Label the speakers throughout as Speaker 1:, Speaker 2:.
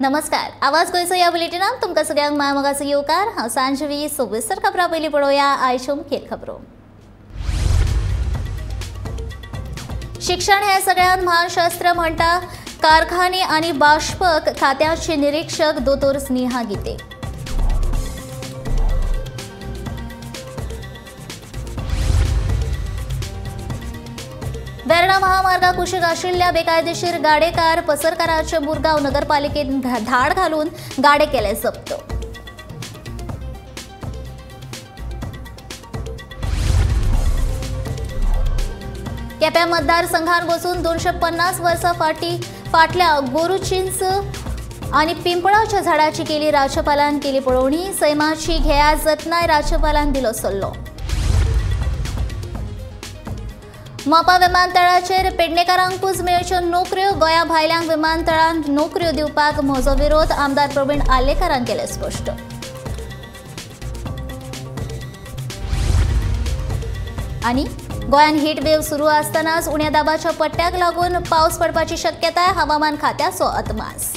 Speaker 1: नमस्कार, आवाज गोंयचो ह्या बुलेटिनात तुमकां सगळ्यांक मायमोगाचो येवकार। हांव सांजवी सविस्तर खबरां पयलीं पळोवया आयच्यो मुखेल खबरो। शिक्षण हे सगळ्यांत म्हान शस्त्र म्हणटा कारखाने आनी बाष्पक खात्याचे निरीक्षक दोतोर स्नेहा गिते। वेर्णा महामार्गा कुशीक आशिल्ल्या बेकायदेशीर गाडेकार पसरकाराचे मुरगांव नगरपालिकेन धाड घालून गाडे केले जप्त। केप्यां मतदारसंघात बसून 250 वर्सां फाटल्या गोरुचिंच आनी पिंपळाच्या झाडाची केली राज्यपालान केली पळोवणी। सैमाची घेया जतनाय राज्यपालान दिलो सल्लो। मोपा विमानतळाचेर पेडणेकारांकूच मेळच्यो नोकऱ्यो। गोंया भायल्यांक विमानतळांत नोकऱ्यो दिवपाक म्हजो विरोध, आमदार प्रवीण आलेकरान केले स्पश्ट। आनी गोंयान हीट वेव्ह सुरू आसतनाच उण्या दाबाच्या पट्ट्याक लागून पावस पडपाची शक्यताय, हवामान खात्याचो अदमास।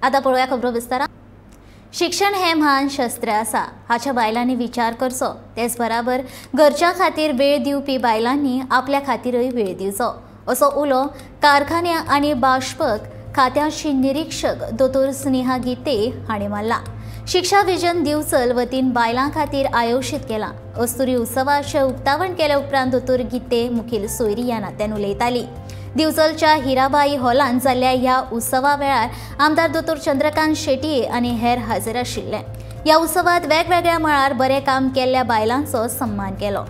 Speaker 1: आता पळोवया खबरो विस्तारान। शिक्षण हे म्हान शस्त्र आसा हाच्या बायलांनी विचार करचो। तेच बराबर घरच्या खातीर वेळ दिवपी बायलांनी आपल्या खातीरय वेळ दिवचो, असो उलो कारखाने आनी बाष्पक खात्याची निरीक्षक दोतोर स्नेहा गिते हांणी मारला। शिक्षा विजन दिवचल वतीन बायलां खातीर आयोजीत केला। अस्तुरी उत्सवाचे उक्तावण केल्या उपरांत दोतोर गिते मुखेल सोयरी ह्या नात्यान उलयताली। दिवचलच्या हिराबाई हॉलांत जाल्ल्या ह्या उत्सवा वेळार आमदार दोतोर चंद्रकांत शेटये आनी हेर हाजीर आशिल्ले। ह्या उत्सवात वेगवेगळ्या मळार बरें काम केल्ल्या बायलांचो सन्मान केलो।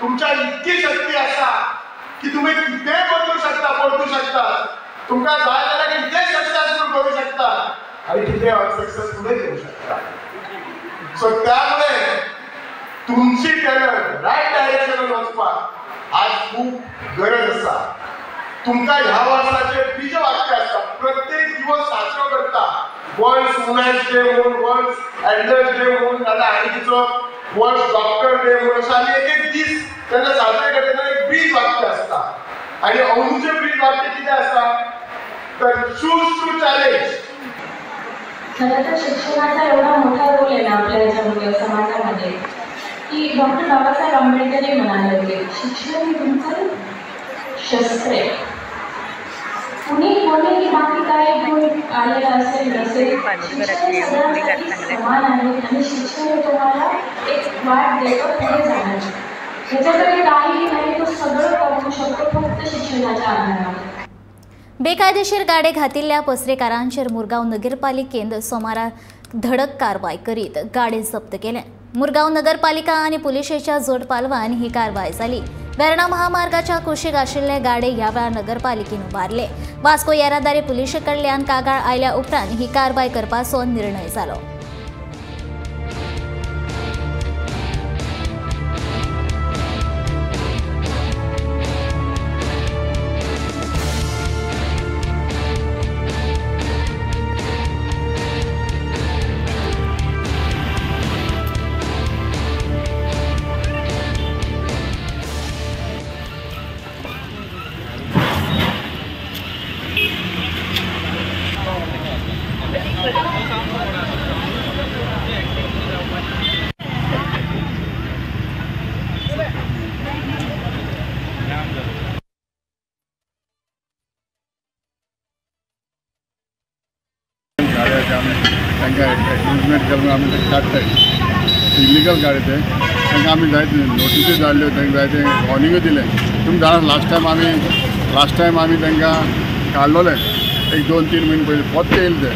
Speaker 2: तुमच्या इतकी शक्ती असा की तुम्ही किती बदलू शकता, पळतू शकता। तुमका जाय जाल्यार किती सक्सेसफुल करू शकता आणि किती अनसक्सेसफुल करू शकता। सो त्यामुळे तुमची टॅलेंट राईट डायरेक्शनात वचपाक आज खूप गरज आसा। तुमका ह्या वर्साचे बीज वाक्य आसता, प्रत्येक दिवस साजरो करता। वर्ल्ड वुमन्स डे म्हणून, वर्ल्ड एल्डर्स डे म्हणून, नाजाल्यार आनी किचो वर्ल्ड डॉक्टर डे म्हणून आनी एक दीस तेन्ना साजरे करतना एक ब्रीज वाक्य आसता। आणि अंदूचे ब्रीज वाक्य कितें आसता तर चूज टू चॅलेंज।
Speaker 3: खरं तर शिक्षणाचा एवढा मोठा रोल आहे ना आपल्या याच्यामध्ये समाजामध्ये की डॉक्टर बाबासाहेब आंबेडकर म्हणाले होते, शिक्षण हे तुमचं शस्त्र आहे। कोणी बाकी काय गुण आलेला असेल नसेल, समान आहे आणि शिक्षण हे तुम्हाला एक वाट देतो पुढे जाण्याची। त्याच्याकडे काही नाही, तो सगळं करू शकतो फक्त शिक्षणाच्या आधारावर।
Speaker 1: बेकायदेशीर गाडे घातिल्ल्या पसरेकारांचेर मुरगांव नगरपालिकेन सोमारा धडक कारवाय करीत गाडे जप्त केले। मुरगांव नगरपालिका आनी पुलिशेच्या जोड पालवान ही कारवाय जाली। वेर्णा महामार्गाच्या कुशीक आशिल्ले गाडे ह्या वेळार नगरपालिकेन उबारले। वास्को येरादारी पुलिशे कडल्यान कागाळ आयल्या उपरांत ही कारवाय करपाचो निर्णय जालो।
Speaker 4: एग्रीमेंट करून आम्ही ते काढताय इलिगल गाडी ते तांकां आमी जायते नोटिसी धाडल्यो, तांकां जायते वॉर्निंगूय दिले। तुमी जाणा लास्ट टायम आमी तांकां काडलोले एक 2-3 म्हयने पयलीं परते येयले ते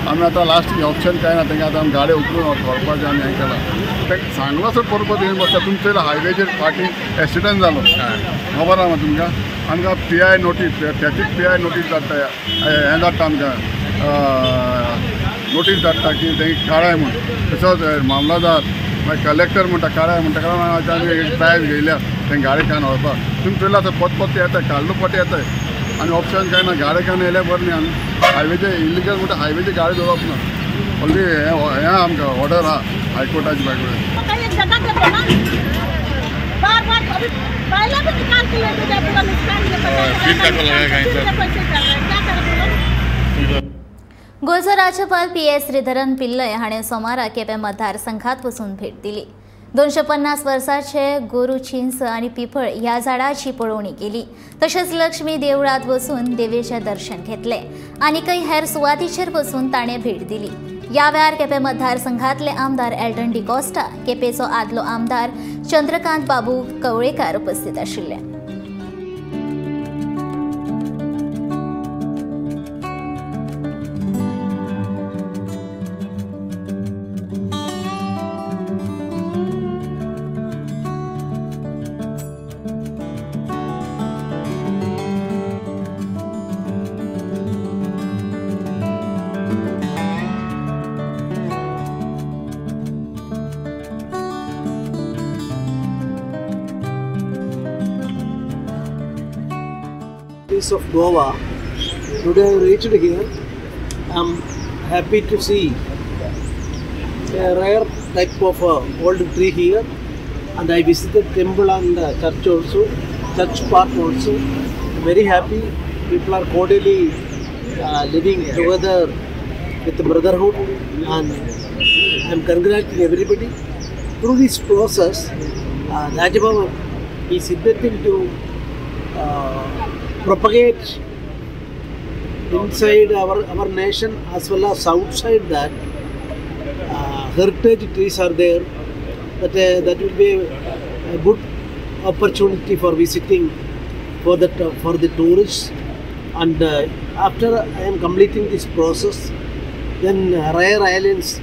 Speaker 4: आमी आतां लास्ट ऑप्शन काय ना तांकां आतां गाडी उखलून व्हरपाचें आमी हें केलां तांकां सांगलोसो पर्पज येवन बसता तुमचे हायवेचेर फाटीं एक्सिडंट जालो खबर आहा तुमकां आमकां PI notice traffic PI notice धाडटा हें धाडटा आमकां नोटीस धाडटा की तें काडाय म्हूण तसोच मामलादार मागीर कलेक्टर म्हणटा काडाय म्हणटा कारण आमी एक प्रायज घेयल्या तें गाडी कान व्हरपाक तुमी पयलीं आतां पोत येताय काडलो पोट येताय आनी ऑप्शन काय ना गाडी कान येयल्या बरें न्ही आमी हायवेचे इलिगल म्हणटा हायवेची गाडी दवरप ना ओन्ली हें आमकां ऑर्डर आहा हायकोर्टाची
Speaker 1: गोंयचो राज्यपाल PS श्रीधरन पिल्लय हाणें सोमारा केपें मतदारसंघात वचून भेट दिली 250 वर्सांचे गोरू चिंच आनी पिपळ ह्या झाडाची पळोवणी केली तशेंच लक्ष्मी देवळात वचून देवीचें दर्शन घेतलें आनी काही हेर सुवातीचेर वचून ताणें भेट दिली ह्या वेळार केपें मतदारसंघातले आमदार एल्डन डिकोस्टा केपेचो आदलो आमदार चंद्रकांत बाबू कवळेकार उपस्थित आशिल्ले
Speaker 5: Of Goa. Today I reached here. I'm happy to see a rare type of old tree here, and I visited temple and church also, church park also. Very happy. People are cordially living together with brotherhood, and I'm congratulating everybody. Through this process, Rajababa is intending to propagate inside our nation as well as outside that heritage trees are there that will be a good opportunity for visiting for the tourists and after I am completing this process then rare islands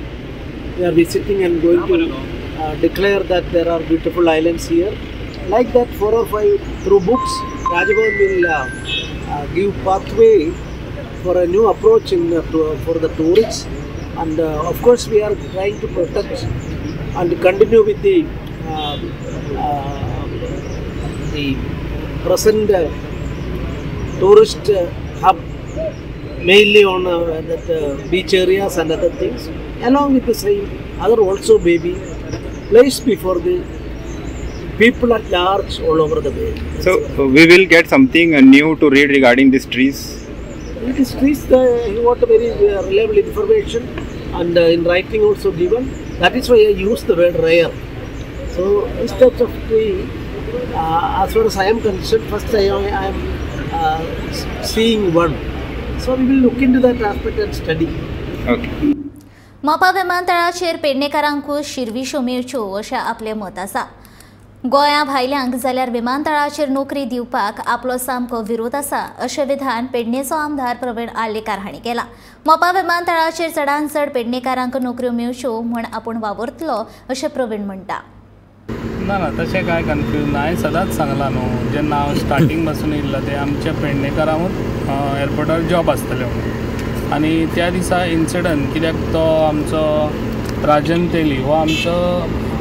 Speaker 5: we are visiting and going to declare that there are beautiful islands here like that 4 or 5 through books Rajabhavan will give pathway for a new approach for the tourists and of course we are trying to protect and continue with the present tourist hub mainly on that beach areas and other things along with the same other also baby place before the people at large all over the world.
Speaker 6: So we will get something new to read regarding these trees.
Speaker 5: These trees, you want a very reliable information and in writing also given. That is why I use the word rare. So this type of tree, as far as I am concerned, first I am seeing one. So we will look into that aspect and study.
Speaker 6: Okay.
Speaker 1: Mopa विमानतळाचेर पेडणेकारांकूच शिरविश्यो मेळच्यो अशें आपलें मत आसा गोंया भायल्यांक जाल्यार विमानतळाचेर नोकरी दिवपाक आपलो सामको विरोध आसा अशें विधान पेडणेचो आमदार प्रवीण आर्लेकार हांणी केलां मोपा विमानतळाचेर चडांत चड पेडणेकारांक नोकऱ्यो मेळच्यो म्हूण आपूण वावरतलो अशें प्रवीण म्हणटा
Speaker 7: ना ना तशें कांय कन्फ्यूज ना हांवें सदांच सांगलां न्हू जेन्ना हांव स्टार्टींग पासून येयल्लो ते आमच्या पेडणेकारांकूच एअरपोर्टार जॉब आसतले म्हणून आनी त्या दिसा इन्सिडंट कित्याक तो आमचो राजन तेली हो आमचो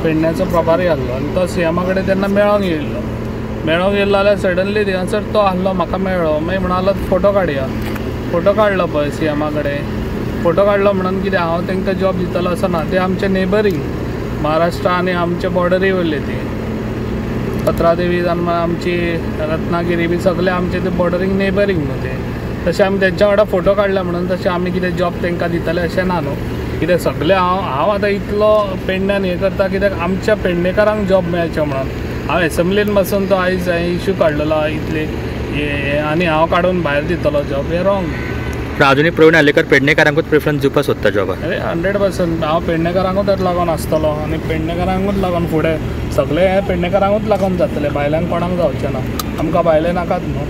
Speaker 7: पेडण्याचो प्रभारी आसलो आनी तो सीएमा कडेन तेन्ना मेळोंक येयल्लो जाल्यार सडनली थिंगासर तो आसलो म्हाका मेळ्ळो मागीर म्हणलो फोटो काडया फोटो काडलो पळय सीएमा कडेन फोटो काडलो म्हणून कितें हांव तांकां जॉब दितलो असो ना ते आमचे नेबरींग महाराष्ट्रा आनी आमचे बॉर्डरी वयले ती पत्रादेवी जावन आमची रत्नागिरी बी सगळे आमचे ते बॉर्डरींग नेबरींग न्हू ते तशें आमी तेंच्या वांगडा फोटो काडले म्हणून तशें आमी कितें जॉब तांकां दितले अशें ना न्हू कित्याक सगळे हांव आतां इतलो पेडण्यान हें करता कित्याक आमच्या पेडणेकारांक जॉब मेळचें म्हणून हांव एसेंब्लीन बसून तो आयज हांवें इश्यू काडलेलो इतले आनी हांव काडून भायर दितलो जॉब हें रॉंग
Speaker 6: अजूनही प्रवीण आर्लेकर पेडणेकारांकूच प्रिफरन्स दिवपाक सोदता जॉबाक
Speaker 7: अरे 100% हांव पेडणेकारांकूच लागून आसतलो आनी पेडणेकारांकूच लागून फुडें सगळे पेडणेकारांकूच लागून जातले भायल्यान कोणाक जावचें ना आमकां भायले नाकात न्हू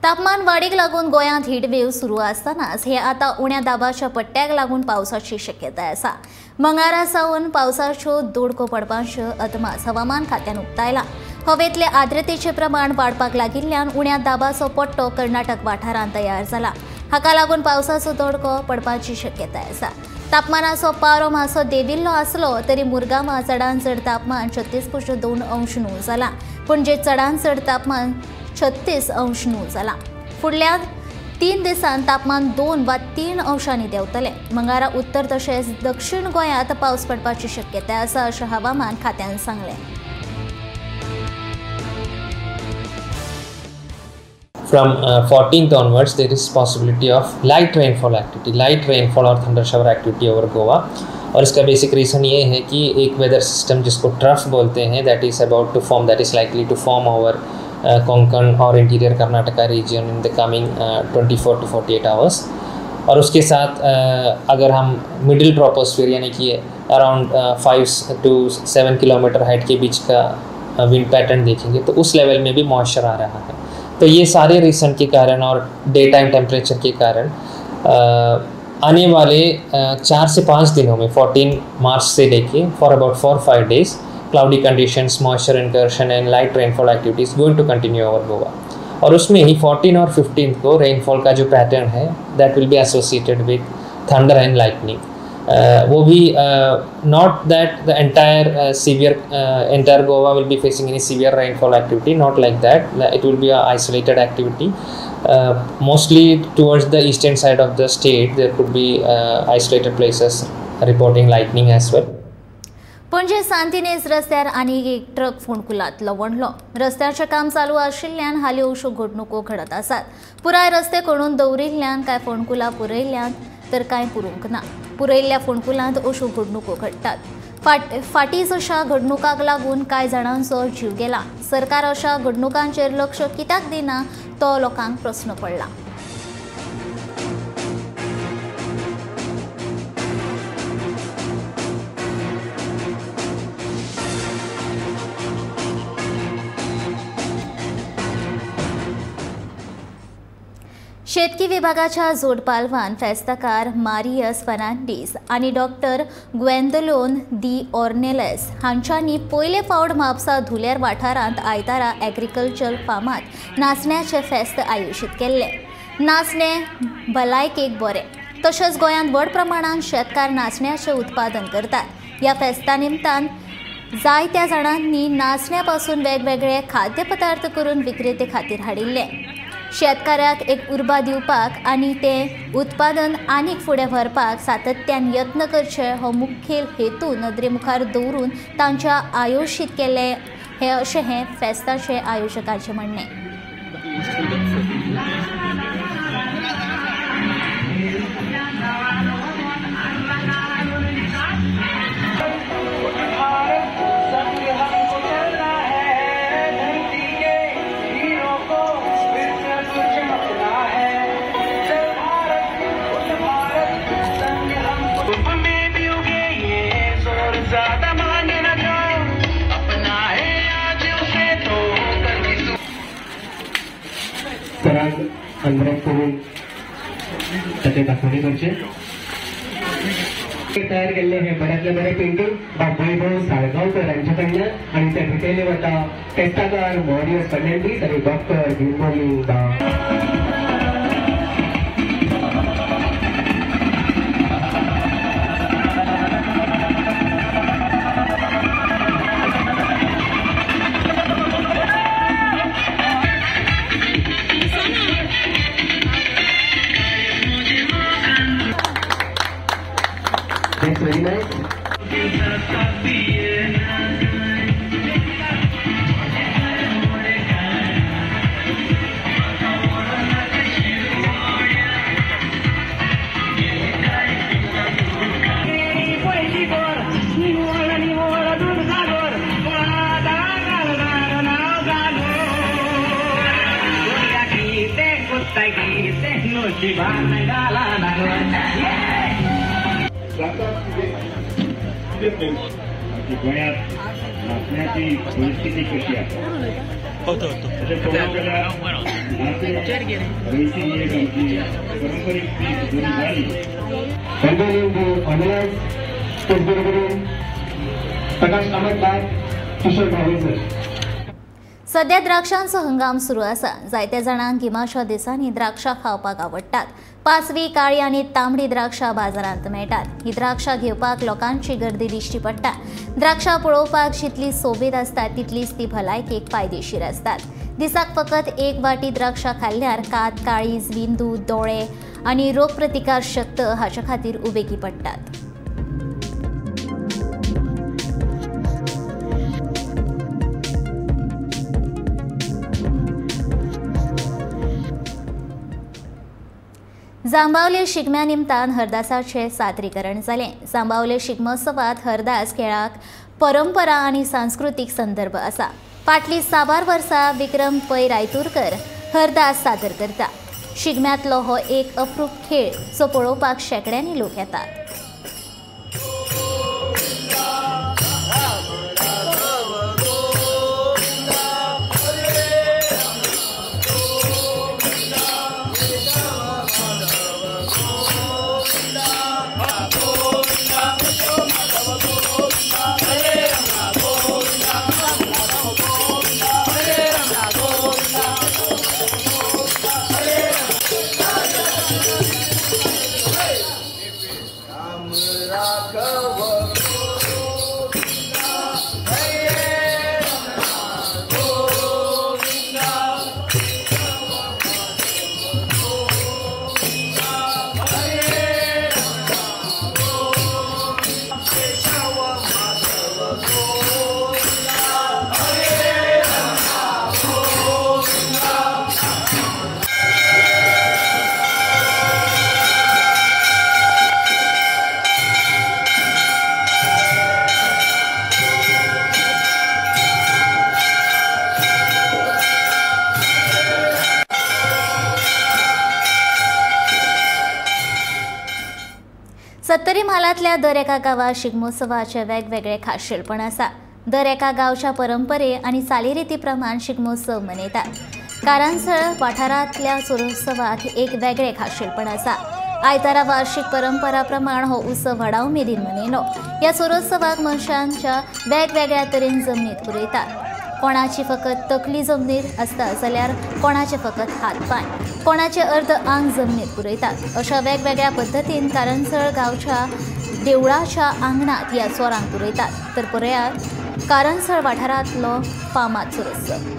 Speaker 1: तापमान वाडीक लागून गोंयांत हीट वेव्ह सुरू आसतनाच हे आता उण्या दाबाच्या पट्ट्याक लागून पावसाची शक्यताय आसा। मंगळारा सावन पावसाच्यो दोडको पडपाच्यो अदमास हवामान खात्यान उक्तायला। हवेतले आर्द्रतेचे प्रमाण वाडपाक लागिल्ल्यान उण्या दाबाचो पट्टो कर्नाटक वाठारांत तयार जाला। हाका लागून पावसाचो दोडको पडपाची शक्यताय आसा। तापमानाचो पारो मातसो देविल्लो आसलो तरी मुरगांवां चडांत चड तापमान 36.2 अंश न्हू जाला, पणजे चडांत चड तापमान 36 अंश न्हू जाला। फुडल्या 3 दिसांत तापमान 2 वा 3 अंशांनी देंवतले। मंगळारा उत्तर तशेंच दक्षिण गोंयांत पावस पडपाची शक्यताय आसा अशें हवामान खात्यान सांगलें।
Speaker 8: From 14th onwards, there is possibility of light rainfall or thunder shower activity over Goa। और इसका बेसिक रीज़न ये है कि एक वेदर सिस्टम जिसको ट्रफ बोलते हैं that is about to form, that is likely to form over Konkan और interior Karnataka region in the coming 24 to 48 hours. और उसके साथ अगर हम मिडिल ट्रोपोस्फीयर यानी कि अराउंड 5 to 7 किलोमीटर हाइट के बीच का विंड पैटर्न देखेंगे तो उस लेवल में भी मॉइस्चर आ रहा है। तो ये सारे रीज़न के कारण और डे टाइम टेम्परेचर के कारण आने वाले 4 से 5 दिनों में 14 मार्च से लेके for about 4-5 days cloudy conditions, moisture incursion and light rainfall activities going to continue over Goa. और उसमें ही 14 और 15 को रेनफॉल का जो पैटर्न है that will be associated with thunder and lightning. वो भी not that the entire Goa will be facing any severe rainfall activity, not like that, it will be a isolated activity। Mostly towards the eastern side of the state there could be isolated places reporting lightning as well।
Speaker 1: Panaji सांतिनेज रस्त्यार आनीक एक truck फोंडकुलांत लवणलो। रस्त्याचें काम चालू आशिल्ल्यान हालीं अश्यो घडणुको घडत आसात। पुराय रस्ते खणून दवरिल्ल्यान कांय फोंडकुलां पुरयल्ल्यात तर कांय पुरूंक ना। पुरयल्ल्या फोंडकुलांत अश्यो घडणुको घडटात। फाटींच अशा घडणुकांक लागून कांय जाणांचो जीव गेला। सरकार अशा घडणुकांचेर लक्ष कित्याक दिना तो लोकांक प्रस्न पडला। शेतकी विभागाच्या जोडपालवान फेस्ताकार मारियस फर्नांडीस आणि डॉक्टर ग्वेंदोलोन दी ऑर्नेलेस हांच्यांनी पयले फावट म्हापसा धुलेर वाठारांत आयतारा एग्रीकल्चर फार्मांत नाचण्याचे फेस्त आयोजीत केल्ले। नाचणे भलायकेक बरें, तशेंच गोंयांत व्हड प्रमाणांत शेतकार नाचण्याचें उत्पादन करतात। ह्या फेस्ता निमतान जायत्या जाणांनी नाचण्यापासून वेगवेगळे खाद्यपदार्थ करून विक्रेते खातीर हाडिल्ले। शेतकाराक एक उर्बा दिवपाक आनी तें उत्पादन आनीक फुडें व्हरपाक सातत्यान यत्न करचे हो मुखेल हेतू नदरे मुखार दवरून तांच्या आयोजीत केले हे अशें हे फेस्ताचे आयोजकांचें म्हणणें।
Speaker 9: तयार केले हे बऱ्यातले बरे पेंटिंग वैभव साळगावकर यांच्याकडनं आणि त्या भेटायले वता फेस्ताकार मारियस फर्नांडीस आणि डॉक्टर ग्वेंदोलोन That's very nice.
Speaker 10: गोंयांत नाचण्याची परिस्थिती कशी आसा
Speaker 1: सध्या द्राक्षांचो हंगाम सुरू आसा. जायत्या जाणांक गिमाच्या दिसांनी द्राक्षां खावपाक आवडटात. पाचवी, काळी आनी तांबडी द्राक्षां बाजारांत मेळटात. ही द्राक्षां घेवपाक लोकांची गर्दी दिश्टी पडटा. द्राक्षां पळोवपाक जितली सोबीत आसतात तितलीच ती भलायकेक फायदेशीर आसतात. दिसाक फकत एक वाटी द्राक्षां खाल्ल्यार कात, काळीज, विंदू, दोळे आनी रोगप्रतिकार शक्त हाचे खातीर उबेगी पडटात. जांबावले शिगम्या निमतान हरदासाचे सादरीकरण जालें. जांबावले शिगमोत्सवात हरदास खेळाक परंपरा आनी सांस्कृतीक संदर्भ आसा. फाटलीं 6 वर्सां विक्रम पै रायतुरकर हरदास सादर करता. शिगम्यांतलो हो एक अप्रूप खेळ जो पळोवपाक शेकड्यांनी लोक येतात. सत्तरी म्हालांतल्या दर एका गांवांत शिगमोत्सवाचे वेगवेगळे खाशेलपण आसा. दर एका गांवच्या परंपरे आनी चालीरिती प्रमाण शिगमोत्सव मनयतात. कारंजळ वाठारांतल्या चोरोत्सवाक एक वेगळे खाशेलपण आसा. आयतारा वार्षिक परंपरा प्रमाण हो उत्सव व्हडा उमेदीन मनयलो. ह्या चोरोत्सवाक मनशांच्या वेगवेगळ्या तरेन जमनीत पुरयतात. कोणाची फकत तकली जमनीर आसता जाल्यार कोणाचे फकत हात पाय, कोणाचे अर्ध आंग जमनीत पुरयतात. अशा वेगवेगळ्या पद्दतीन कारंजळ गांवच्या देवळाच्या आंगणात ह्या चोरांक पुरयतात. तर पळयात कारंजळ वाठारांतलो फामाद चोरोत्सव.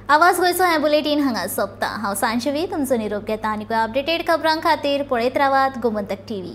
Speaker 1: आवाज गोंयचो हें बुलेटीन हांगा सोंपता. हांव सांजवी तुमचो निरोप घेता आनी अपडेटेड खबरां खातीर पळयत रावात गोमंतक टीव्ही.